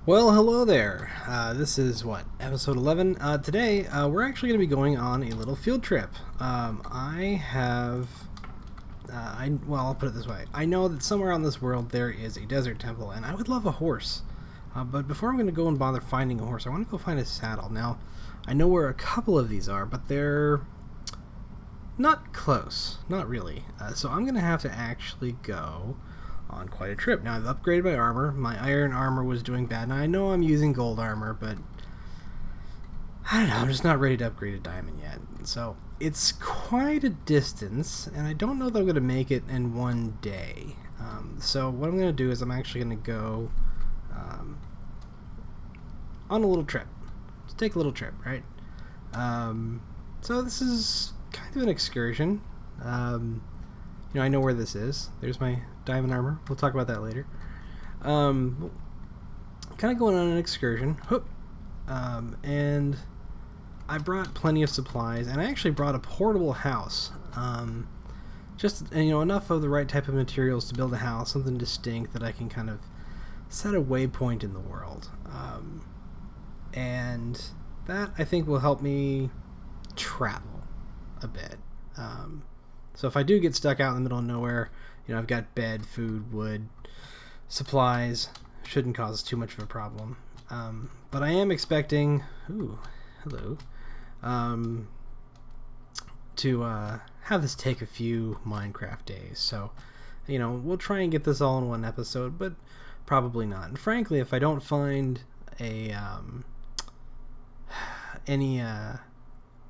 Well, hello there. This is episode 11. Today, we're actually going to be going on a little field trip. I'll put it this way. I know that somewhere on this world there is a desert temple, and I would love a horse. But before I'm going to go and bother finding a horse, I want to go find a saddle. Now, I know where a couple of these are, but they're not close. Not really. So I'm going to have to actually go on quite a trip. Now, I've upgraded my armor. My iron armor was doing bad. Now, I know I'm using gold armor, but I don't know. I'm just not ready to upgrade a diamond yet. So, it's quite a distance, and I don't know that I'm going to make it in one day. So, what I'm going to do is I'm actually going to go on a little trip. Just take a little trip, right? So, this is kind of an excursion. I know where this is. There's my diamond armor. We'll talk about that later. Kind of going on an excursion. And I brought plenty of supplies, and I actually brought a portable house. Just enough of the right type of materials to build a house, something distinct that I can kind of set a waypoint in the world. And that, I think, will help me travel a bit. So if I do get stuck out in the middle of nowhere, I've got bed, food, wood, supplies. Shouldn't cause too much of a problem. But I am expecting, to have this take a few Minecraft days. So, we'll try and get this all in one episode, but probably not. And frankly, if I don't find any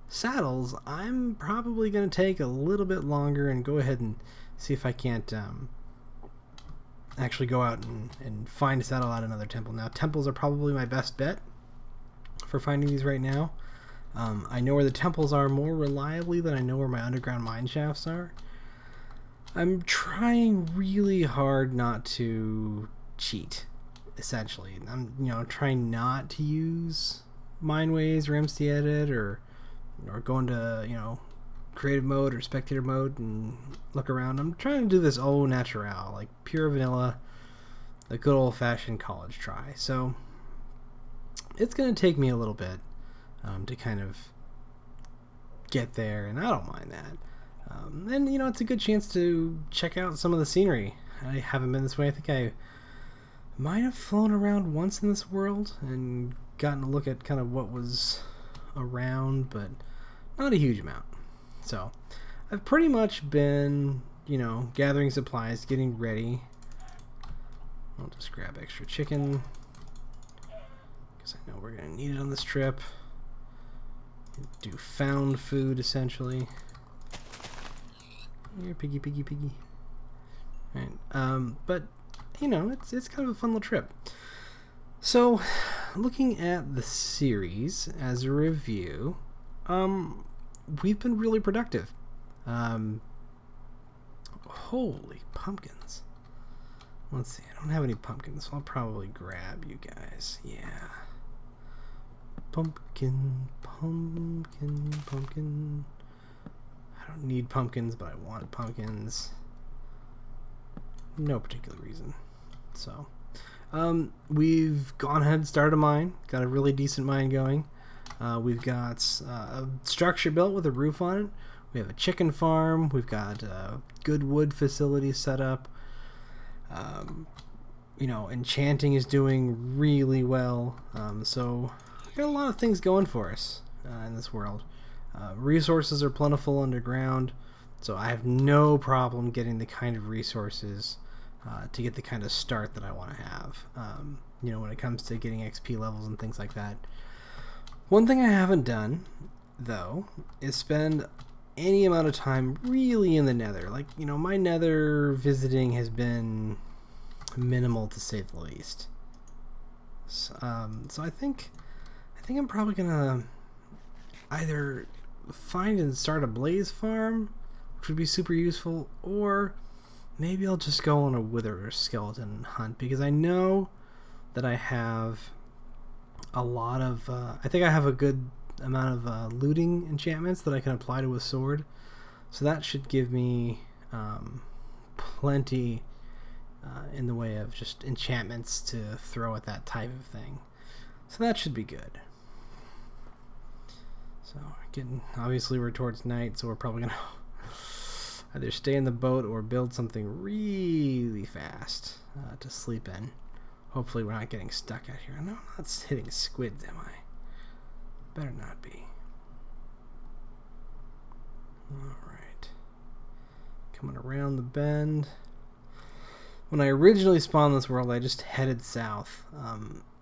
saddles, I'm probably going to take a little bit longer and go ahead and see if I can't actually go out and find a saddle at another temple. Now, temples are probably my best bet for finding these right now. I know where the temples are more reliably than I know where my underground mine shafts are. I'm trying really hard not to cheat, essentially. I'm trying not to use Mineways or MC Edit or go into, creative mode or spectator mode and look around. I'm trying to do this au naturel, like pure vanilla, the good old-fashioned college try. So it's going to take me a little bit to kind of get there, and I don't mind that. And, it's a good chance to check out some of the scenery. I haven't been this way. I think I might have flown around once in this world and gotten a look at kind of what was around, but not a huge amount. So I've pretty much been, gathering supplies, getting ready. I'll just grab extra chicken because I know we're going to need it on this trip. Do found food, essentially. Here, piggy. All right. But, it's kind of a fun little trip. So, looking at the series as a review, we've been really productive. Holy pumpkins. Let's see, I don't have any pumpkins, so I'll probably grab you guys. Yeah. Pumpkin. I don't need pumpkins, but I want pumpkins. No particular reason. So, we've gone ahead and started a mine. Got a really decent mine going. We've got a structure built with a roof on it. We have a chicken farm. We've got a good wood facility set up. Enchanting is doing really well. So we've got a lot of things going for us in this world. Resources are plentiful underground, so I have no problem getting the kind of resources to get the kind of start that I want to have. When it comes to getting XP levels and things like that. One thing I haven't done, though, is spend any amount of time really in the nether. Like, my nether visiting has been minimal, to say the least. So I think I'm probably going to either find and start a blaze farm, which would be super useful, or maybe I'll just go on a wither skeleton hunt, because I know that I have a lot of I think I have a good amount of looting enchantments that I can apply to a sword, so that should give me plenty in the way of just enchantments to throw at that type of thing. So that should be good. So obviously we're towards night, so we're probably gonna either stay in the boat or build something really fast to sleep in. Hopefully we're not getting stuck out here. I know I'm not hitting squids, am I? Better not be. Alright. Coming around the bend. When I originally spawned this world, I just headed south.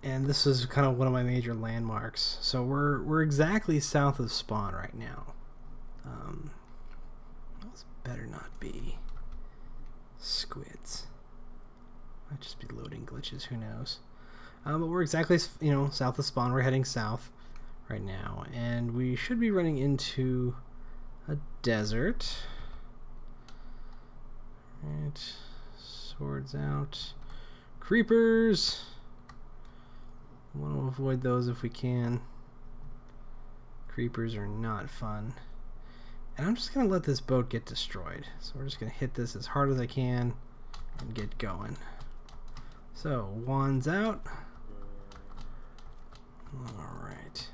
And this is kind of one of my major landmarks. So we're exactly south of spawn right now. Those better not be squids. Might just be loading glitches, who knows. But we're exactly, south of spawn. We're heading south right now, and we should be running into a desert. Right, swords out. Creepers! I want to avoid those if we can. Creepers are not fun. And I'm just going to let this boat get destroyed. So we're just going to hit this as hard as I can and get going. So, wands out. Alright.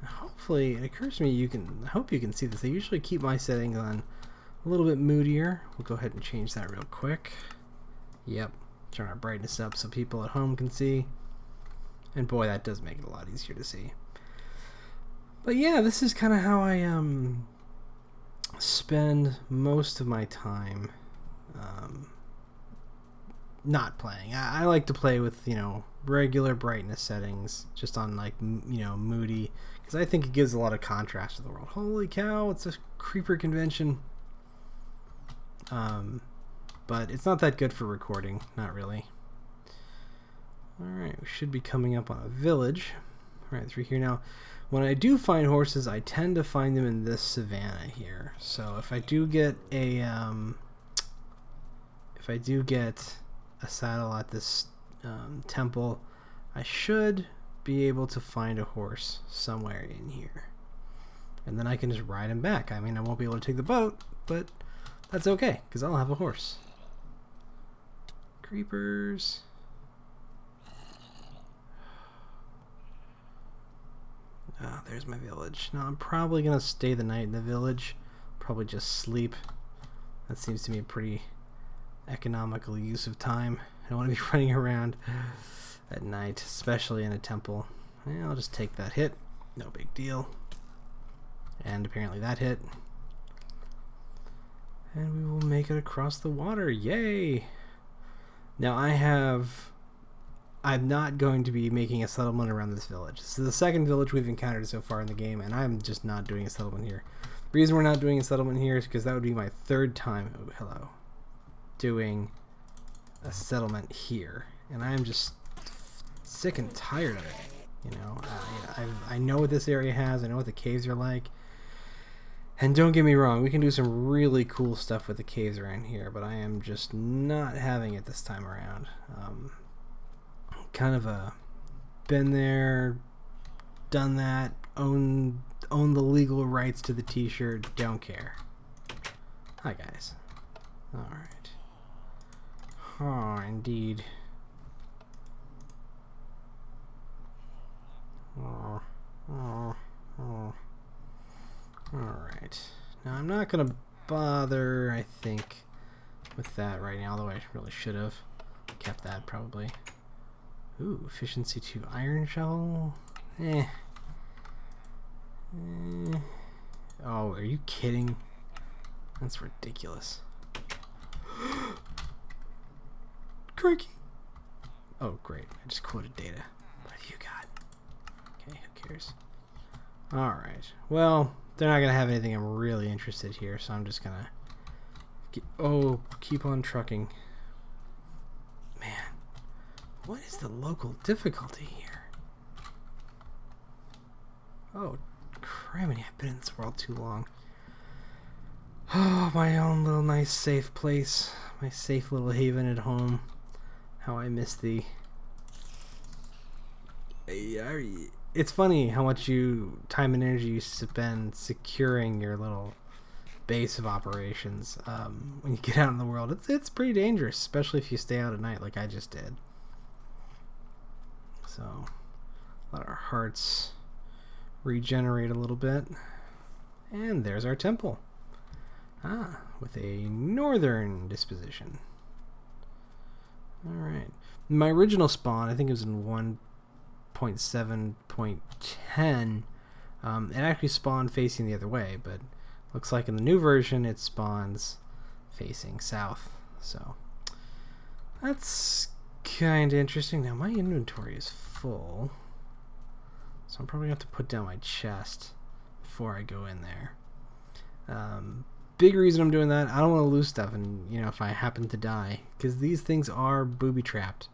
Hopefully, it occurs to me I hope you can see this. I usually keep my settings on a little bit moodier. We'll go ahead and change that real quick. Yep. Turn our brightness up so people at home can see. And boy, that does make it a lot easier to see. But yeah, this is kind of how I spend most of my time not playing. I like to play with, regular brightness settings, just on like, moody, because I think it gives a lot of contrast to the world. Holy cow, it's a creeper convention. But it's not that good for recording, not really. Alright, we should be coming up on a village right through here. Now, when I do find horses, I tend to find them in this savanna here. So if I do get a saddle at this temple, I should be able to find a horse somewhere in here. And then I can just ride him back. I mean, I won't be able to take the boat, but that's okay, because I'll have a horse. Creepers. Ah, there's my village. Now, I'm probably going to stay the night in the village. Probably just sleep. That seems to me a pretty economical use of time. I don't want to be running around at night, especially in a temple. Yeah, I'll just take that hit. No big deal. And apparently that hit. And we will make it across the water. Yay! Now I'm not going to be making a settlement around this village. This is the second village we've encountered so far in the game, and I'm just not doing a settlement here. The reason we're not doing a settlement here is because that would be my third time, oh, hello, doing a settlement here. And I am just sick and tired of it. I know what this area has. I know what the caves are like. And don't get me wrong, we can do some really cool stuff with the caves around here, but I am just not having it this time around. Kind of been there, done that, own the legal rights to the t-shirt, don't care. Hi guys. Alright. Oh, indeed. Alright. Now I'm not going to bother, I think, with that right now, although I really should have kept that probably. Ooh, efficiency 2 iron shovel? Oh, are you kidding? That's ridiculous. Crikey. Oh, great. I just quoted data. What have you got? Okay, who cares? Alright. Well, they're not going to have anything I'm really interested here, so I'm just going to keep on trucking. Man, what is the local difficulty here? Oh, criminy, I've been in this world too long. Oh, my own little nice safe place. My safe little haven at home. How I miss thee. It's funny how much time and energy you spend securing your little base of operations. When you get out in the world, it's pretty dangerous, especially if you stay out at night like I just did. So let our hearts regenerate a little bit. And there's our temple. With a northern disposition. Alright. My original spawn, I think it was in 1.7.10. It actually spawned facing the other way, but looks like in the new version it spawns facing south. So that's kind of interesting. Now my inventory is full, so I'm probably going to have to put down my chest before I go in there. Big reason I'm doing that, I don't want to lose stuff, and you know, if I happen to die, because these things are booby trapped.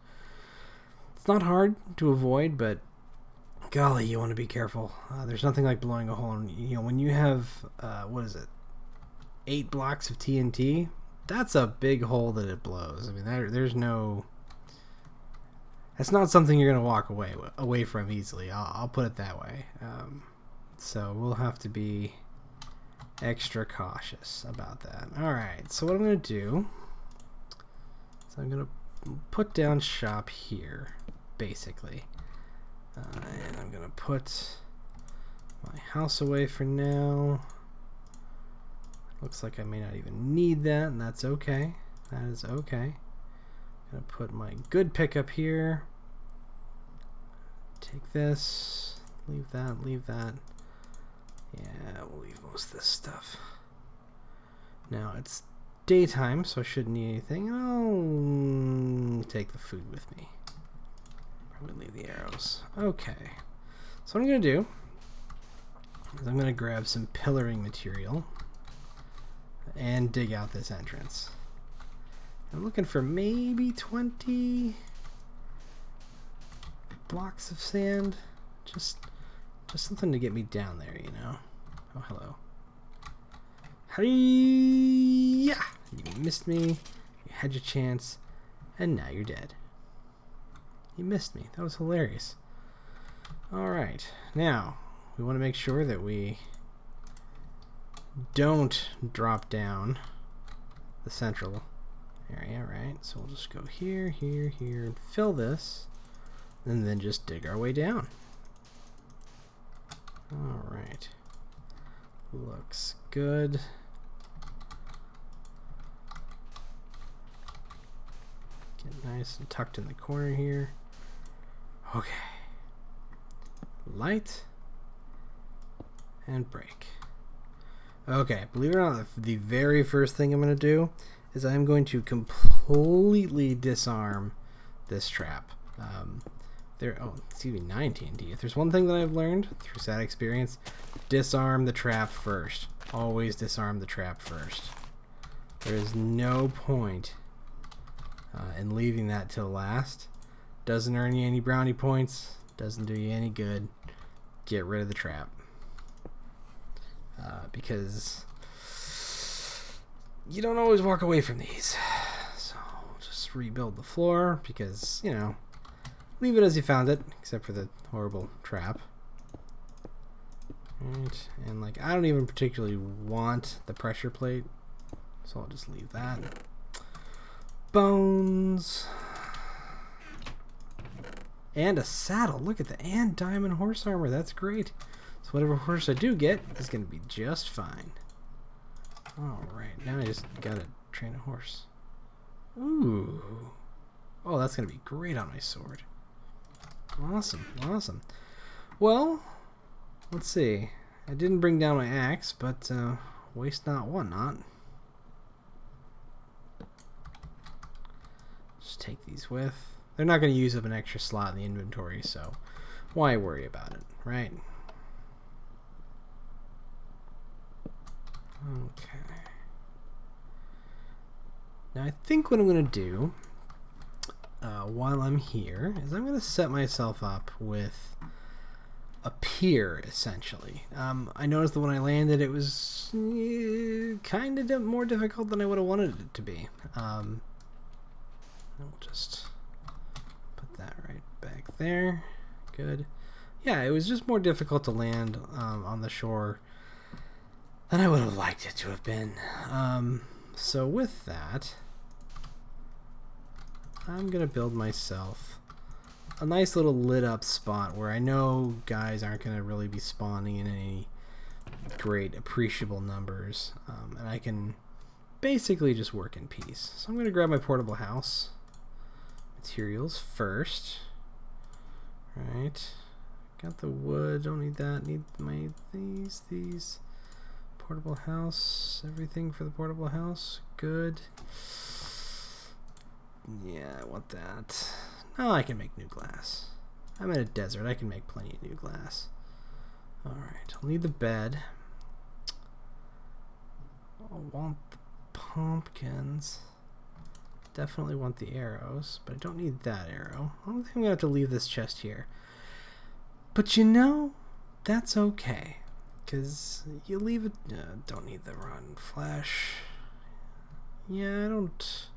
It's not hard to avoid, but golly, you want to be careful. There's nothing like blowing a hole. You know, when you have 8 blocks of TNT, that's a big hole that it blows. I mean, there's no. That's not something you're gonna walk away from easily. I'll put it that way. So we'll have to be extra cautious about that. Alright, so what I'm going to do is I'm going to put down shop here, basically. And I'm going to put my house away for now. Looks like I may not even need that, and that's okay. That is okay. I'm going to put my good pick up here. Take this. Leave that, leave that. Yeah, we'll leave most of this stuff. Now it's daytime, so I shouldn't need anything. I'll take the food with me. Probably leave the arrows. Okay. So what I'm going to do is I'm going to grab some pillaring material and dig out this entrance. I'm looking for maybe 20 blocks of sand. Just something to get me down there, you know. Oh, hello. Hi-ya! You missed me. You had your chance, and now you're dead. You missed me. That was hilarious. Alright, now we want to make sure that we don't drop down the central area, right? So we'll just go here, here, here, and fill this, and then just dig our way down. Alright. Looks good. Get nice and tucked in the corner here. Okay. Light. And break. Okay, believe it or not, the very first thing I'm going to do is I'm going to completely disarm this trap. Excuse me, 9 TNT. If there's one thing that I've learned through sad experience, disarm the trap first. Always disarm the trap first. There is no point in leaving that till last. Doesn't earn you any brownie points. Doesn't do you any good. Get rid of the trap. Because you don't always walk away from these. So just rebuild the floor because, you know, leave it as you found it, except for the horrible trap. Right, and like I don't even particularly want the pressure plate, so I'll just leave that. Bones. And a saddle. Look at that. And diamond horse armor. That's great. So whatever horse I do get is going to be just fine. Alright, now I just got to train a horse. Ooh. Oh, that's going to be great on my sword. Awesome, awesome. Well, let's see. I didn't bring down my axe, but waste not, want not. Just take these with. They're not going to use up an extra slot in the inventory, so why worry about it, right? Okay. Now I think what I'm going to do while I'm here is I'm going to set myself up with a pier, essentially. I noticed that when I landed it was kind of more difficult than I would have wanted it to be. We'll just put that right back there. Good. Yeah, it was just more difficult to land on the shore than I would have liked it to have been. So with that, I'm gonna build myself a nice little lit up spot where I know guys aren't gonna really be spawning in any great appreciable numbers, and I can basically just work in peace. So I'm gonna grab my portable house materials first. Right, got the wood, don't need that, need my these portable house, everything for the portable house, good. Yeah, I want that. Now I can make new glass. I'm in a desert, I can make plenty of new glass. Alright, I'll need the bed. I want the pumpkins. Definitely want the arrows, but I don't need that arrow. I don't think I'm gonna have to leave this chest here. But you know, that's okay. Because you leave it... don't need the rotten flesh. Yeah, I don't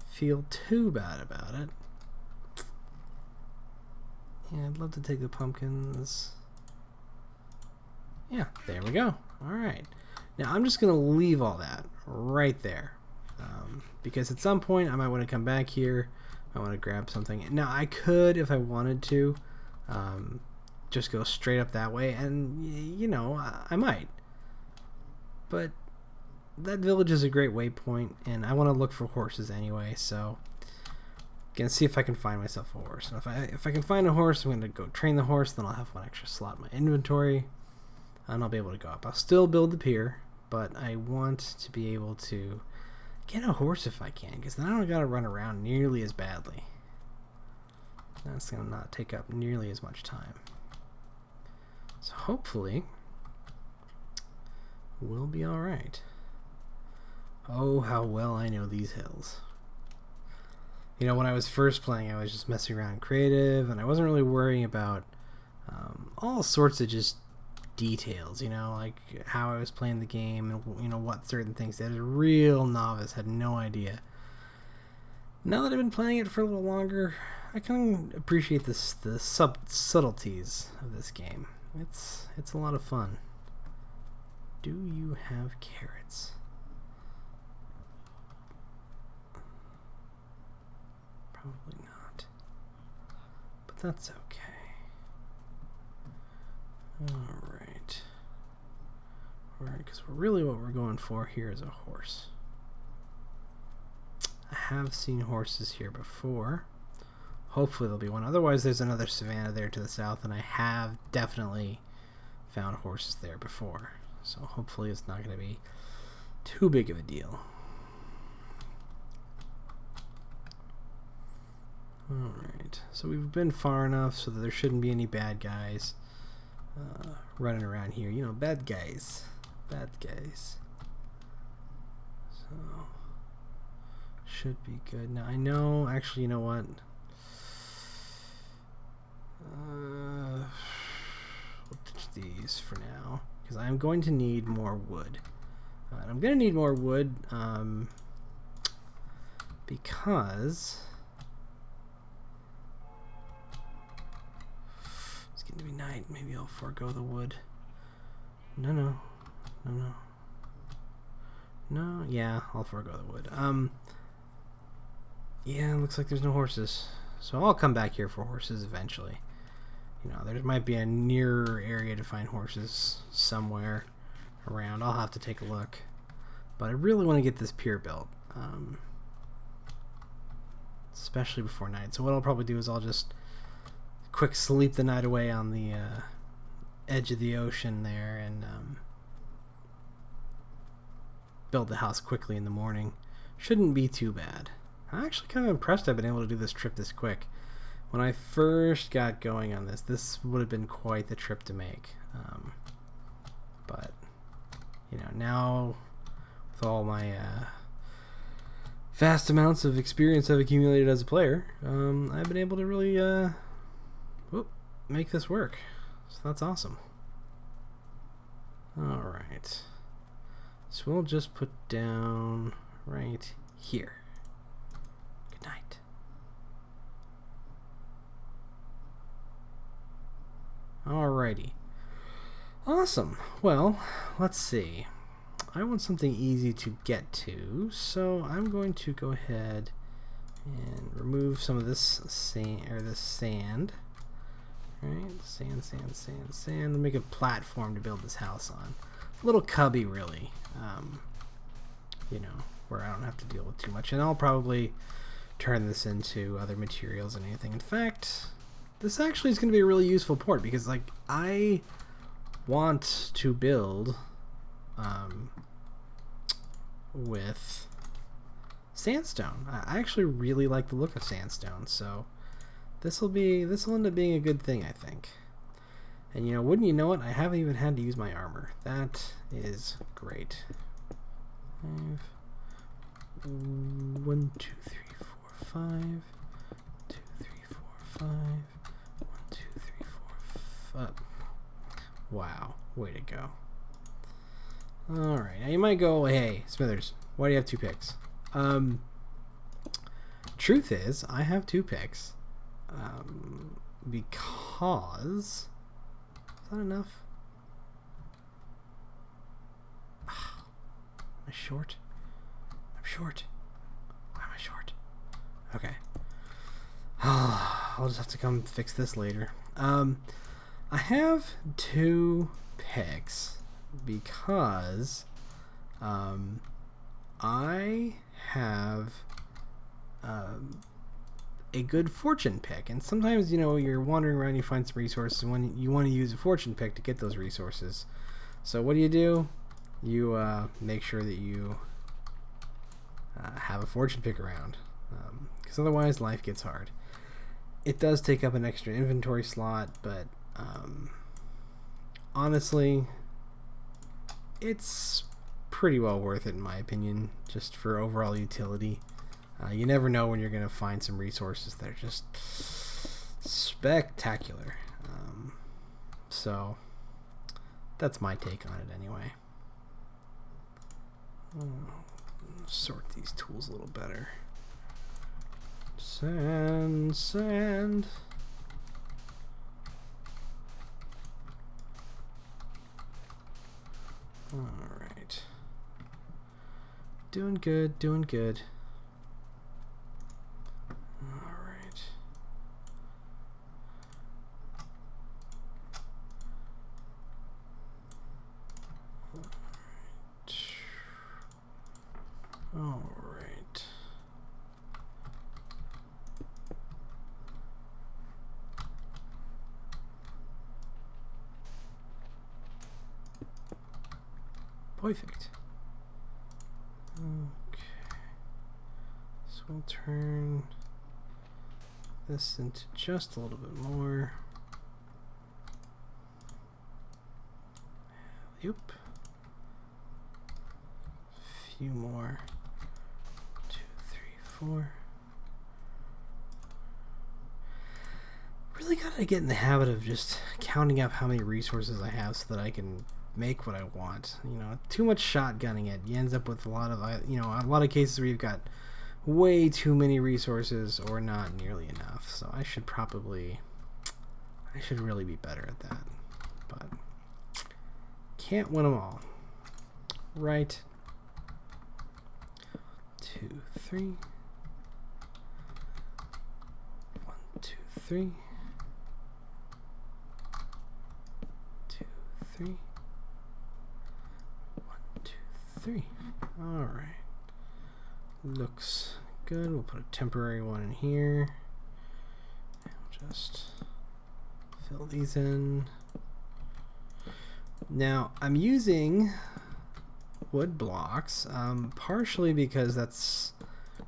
feel too bad about it. Yeah, I'd love to take the pumpkins. Yeah, there we go. Alright. Now I'm just going to leave all that right there. Because at some point I might want to come back here. I want to grab something. Now I could, if I wanted to, just go straight up that way, and you know, I might. But that village is a great waypoint, and I want to look for horses anyway, so gonna see if I can find myself a horse. And if I can find a horse, I'm gonna go train the horse, then I'll have one extra slot in my inventory, and I'll be able to go up. I'll still build the pier, but I want to be able to get a horse if I can, because then I don't gotta run around nearly as badly. That's gonna not take up nearly as much time. So hopefully we'll be alright. Oh, how well I know these hills. You know, when I was first playing, I was just messing around in creative, and I wasn't really worrying about all sorts of just details, you know, like how I was playing the game and, you know, what certain things. As a real novice, had no idea. Now that I've been playing it for a little longer, I can appreciate the subtleties of this game. It's a lot of fun. Do you have carrots? Probably not. But that's okay. Alright. Alright, because really what we're going for here is a horse. I have seen horses here before. Hopefully there'll be one. Otherwise there's another savanna there to the south, and I have definitely found horses there before. So hopefully it's not going to be too big of a deal. Alright, so we've been far enough so that there shouldn't be any bad guys running around here. You know, bad guys. Bad guys. So, should be good. Now, I know, actually, you know what? We'll ditch these for now, because I'm going to need more wood. I'm going to need more wood because it's going to be night. Maybe I'll forego the wood. No. Yeah, I'll forego the wood. Yeah, looks like there's no horses. So I'll come back here for horses eventually. You know, there might be a nearer area to find horses somewhere around. I'll have to take a look. But I really want to get this pier built. Especially before night. So what I'll probably do is I'll just quick sleep the night away on the edge of the ocean there, and build the house quickly in the morning. Shouldn't be too bad. I'm actually kind of impressed I've been able to do this trip this quick. When I first got going on this would have been quite the trip to make. But, you know, now with all my vast amounts of experience I've accumulated as a player, I've been able to really make this work. So that's awesome. Alright. So we'll just put down right here. Good night. Alrighty. Awesome. Well, let's see. I want something easy to get to, so I'm going to go ahead and remove some of this sand. Alright, sand. Make a platform to build this house on. A little cubby, really. You know, where I don't have to deal with too much. And I'll probably turn this into other materials and anything. In fact, this actually is going to be a really useful port because, like, I want to build with sandstone. I actually really like the look of sandstone, so this will end up being a good thing, I think. And you know, wouldn't you know it, I haven't even had to use my armor. That is great. 1, 2, 3, 4, 5. 2, 3, 4, 5. 1, 2, 3, 4, 5. Wow, way to go. Alright, now you might go, hey, Smithers, why do you have 2 picks? Truth is, I have 2 picks. Because... Is that enough? Am I short? I'm short. Why am I short? Okay. I'll just have to come fix this later. I have 2 picks because I have a good fortune pick, and sometimes, you know, you're wandering around, you find some resources, and when you want to use a fortune pick to get those resources. So what do? You make sure that you have a fortune pick around, because otherwise life gets hard. It does take up an extra inventory slot, but honestly, it's pretty well worth it in my opinion, just for overall utility. You never know when you're going to find some resources that are just spectacular. So that's my take on it anyway. Sort these tools a little better. Sand. Alright. Doing good. Alright. Perfect. Okay. So we'll turn this into just a little bit more. Yep. Few more. 2, 3, 4. Really gotta get in the habit of just counting up how many resources I have so that I can make what I want. You know, too much shotgunning it, you ends up with a lot of, you know, a lot of cases where you've got way too many resources or not nearly enough. So I should really be better at that, but can't win them all, right? 2, 3. 1, 2, 3. 2, 3. 1, 2, 3. All right. Looks good. We'll put a temporary one in here. And we'll just fill these in. Now, I'm using wood blocks, partially because that's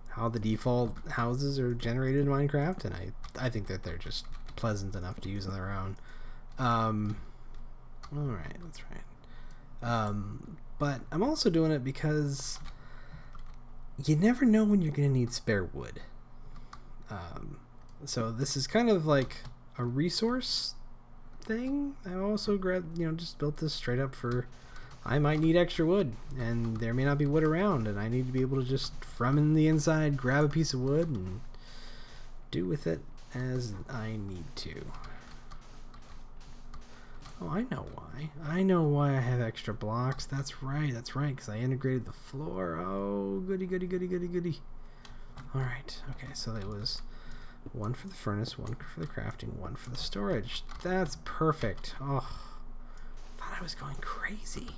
how the default houses are generated in Minecraft, and I think that they're just pleasant enough to use on their own. Alright, that's right. But I'm also doing it because you never know when you're going to need spare wood. So this is kind of like a resource thing. I also grabbed, you know, just built this straight up for I might need extra wood, and there may not be wood around, and I need to be able to just, from in the inside, grab a piece of wood and do with it as I need to. Oh, I know why. I know why I have extra blocks. That's right, because I integrated the floor. Oh, goody, goody, goody, goody, goody. Alright, okay, so it was one for the furnace, one for the crafting, one for the storage. That's perfect. Oh, thought I was going crazy.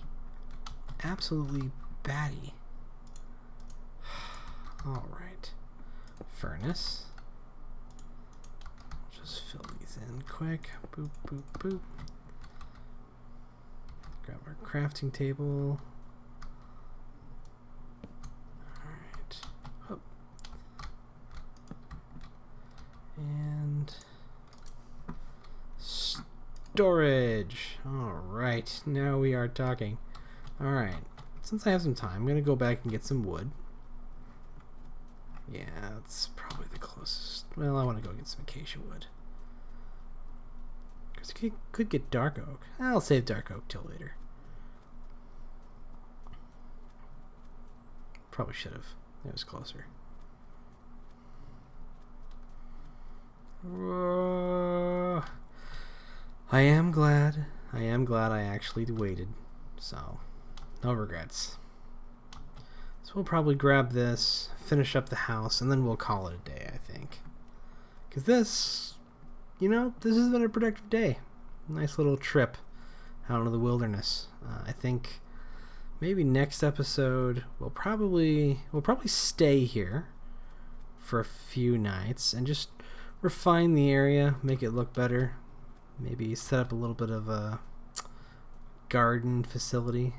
Absolutely batty. Alright. Furnace. Just fill these in quick. Boop, boop, boop. Grab our crafting table. Alright. Oh. And storage. Alright. Now we are talking. Alright. Since I have some time, I'm going to go back and get some wood. Yeah, that's probably the closest. Well, I want to go get some acacia wood. Because it could get dark oak. I'll save dark oak till later. Probably should have. It was closer. I am glad I actually waited. So, no regrets. So we'll probably grab this, finish up the house, and then we'll call it a day, I think. Because this, this has been a productive day. Nice little trip out into the wilderness. I think maybe next episode we'll probably stay here for a few nights and just refine the area, make it look better. Maybe set up a little bit of a garden facility.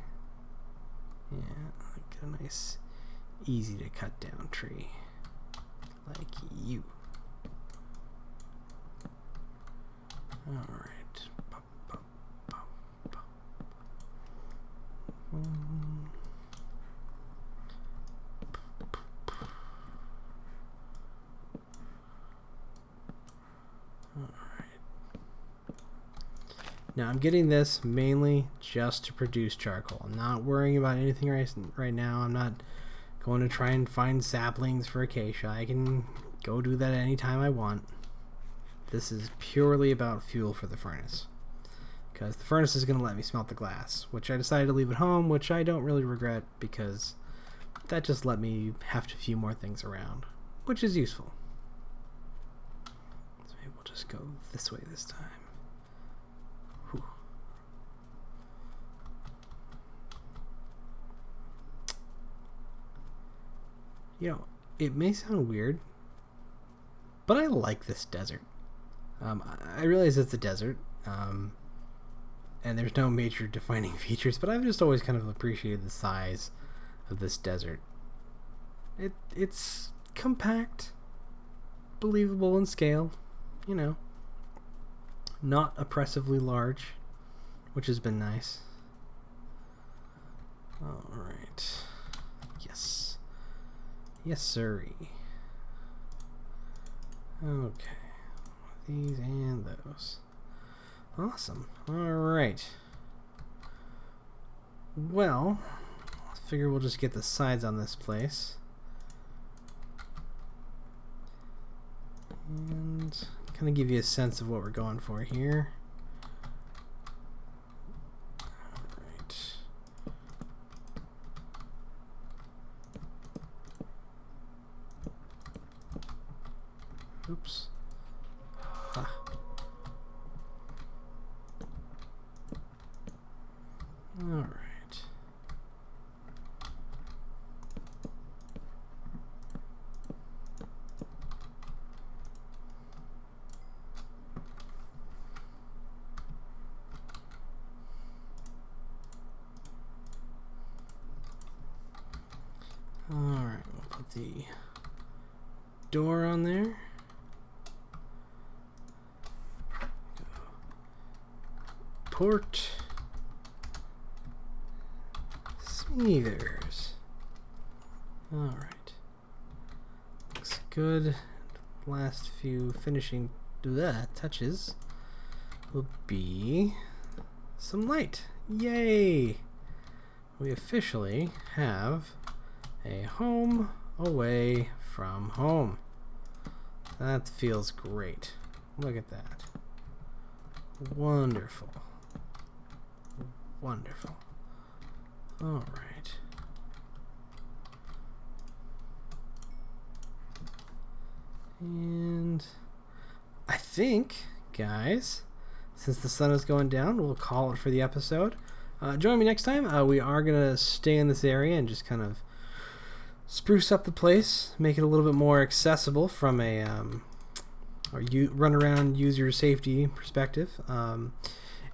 Yeah, like a nice, easy to cut down tree. Like you. Alright. Now I'm getting this mainly just to produce charcoal. I'm not worrying about anything right now. I'm not going to try and find saplings for acacia. I can go do that anytime I want. This is purely about fuel for the furnace. Because the furnace is going to let me smelt the glass, which I decided to leave at home, which I don't really regret because that just let me heft a few more things around, which is useful. So maybe we'll just go this way this time. Whew. It may sound weird, but I like this desert. I realize it's a desert, and there's no major defining features, but I've just always kind of appreciated the size of this desert. It's compact, believable in scale, not oppressively large, which has been nice. Alright. Yes. Yes, sirree. Okay. These and those. Awesome. Alright. Well, I figure we'll just get the sides on this place. And kind of give you a sense of what we're going for here. Alright. Oops. Ah. Alright. Alright, we'll put the door on there. Port. Smithers. Alright. Looks good. Last few finishing touches will be some light. Yay! We officially have a home away from home. That feels great. Look at that. Wonderful. Wonderful. All right. And I think, guys, since the sun is going down, we'll call it for the episode. Join me next time. We are going to stay in this area and just kind of spruce up the place, make it a little bit more accessible from a run around, use your safety perspective.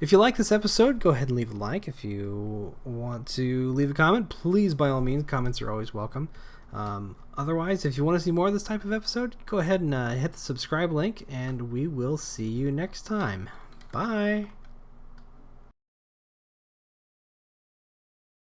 If you like this episode, go ahead and leave a like. If you want to leave a comment, please, by all means, comments are always welcome. Otherwise, if you want to see more of this type of episode, go ahead and hit the subscribe link, and we will see you next time. Bye.